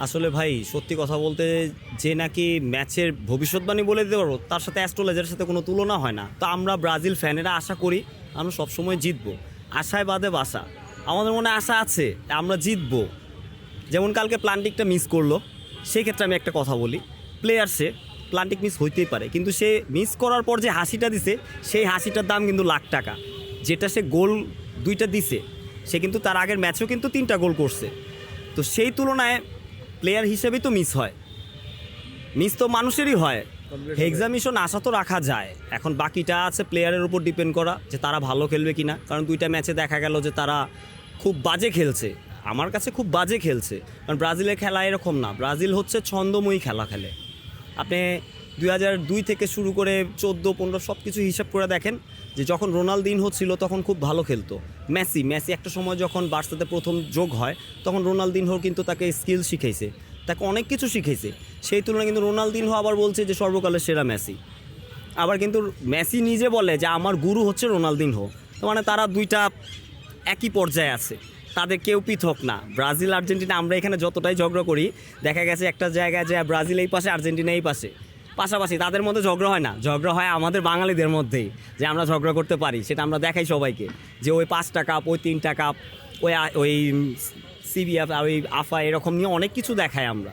আসলে ভাই সত্যি কথা বলতে, যে নাকি ম্যাচের ভবিষ্যৎবাণী বলে দিতে পারবো তার সাথে অ্যাস্ট্রোলজারের সাথে কোনো তুলনা হয় না। তো আমরা ব্রাজিল ফ্যানেরা আশা করি আমরা সবসময় জিতবো। আশায় বাদে বাসা, আমাদের মনে আশা আছে আমরা জিতবো। যেমন কালকে প্লান্টিকটা মিস করলো, সেই ক্ষেত্রে আমি একটা কথা বলি, প্লেয়ার্সে প্লান্টিক মিস হইতেই পারে, কিন্তু সে মিস করার পর যে হাসিটা দিছে সেই হাসিটার দাম কিন্তু লাখ টাকা। যেটা সে গোল দুইটা দিছে, সে কিন্তু তার আগের ম্যাচেও কিন্তু 3টা গোল করছে। তো সেই তুলনায় প্লেয়ার হিসেবেই তো মিস হয়, মিস তো মানুষেরই হয়। এক্সামিশন আশা তো রাখা যায়, এখন বাকিটা আছে প্লেয়ারের উপর ডিপেন্ড করা যে তারা ভালো খেলবে কিনা। কারণ 2টা ম্যাচে দেখা গেল যে তারা খুব বাজে খেলছে, আমার কাছে খুব বাজে খেলছে। কারণ ব্রাজিলের খেলা এরকম না, ব্রাজিল হচ্ছে ছন্দময়ী খেলা খেলে। আপনি 2002 থেকে শুরু করে 14-15 সব কিছু হিসাব করে দেখেন যে যখন রোনালদিনহো ছিল তখন খুব ভালো খেলতো। মেসি একটা সময় যখন বার্সাতে প্রথম যোগ হয় তখন রোনালদিনহো কিন্তু তাকে স্কিল শিখাইছে, তাকে অনেক কিছু শিখাইছে। সেই তুলনায় কিন্তু রোনালদিনহো আবার বলছে যে সর্বকালের সেরা মেসি। আবার কিন্তু মেসি নিজে বলে যে আমার গুরু হচ্ছে রোনালদিনহো। তো মানে তারা 2টা একই পর্যায়ে আছে, তাদের কেউ পৃথক না। ব্রাজিল আর্জেন্টিনা আমরা এখানে যতটাই ঝগড়া করি, দেখা গেছে একটা জায়গায় যে ব্রাজিল এই পাশে আর্জেন্টিনা এই পাশে, পাশাপাশি তাদের মধ্যে ঝগড়া হয় না, ঝগড়া হয় আমাদের বাঙালিদের মধ্যেই, যে আমরা ঝগড়া করতে পারি। সেটা আমরা দেখাই সবাইকে, যে ওই 5টা কাপ, ওই 3টা কাপ, ওই সিবিএফ, ওই আফা, এরকম নিয়ে অনেক কিছু দেখাই আমরা।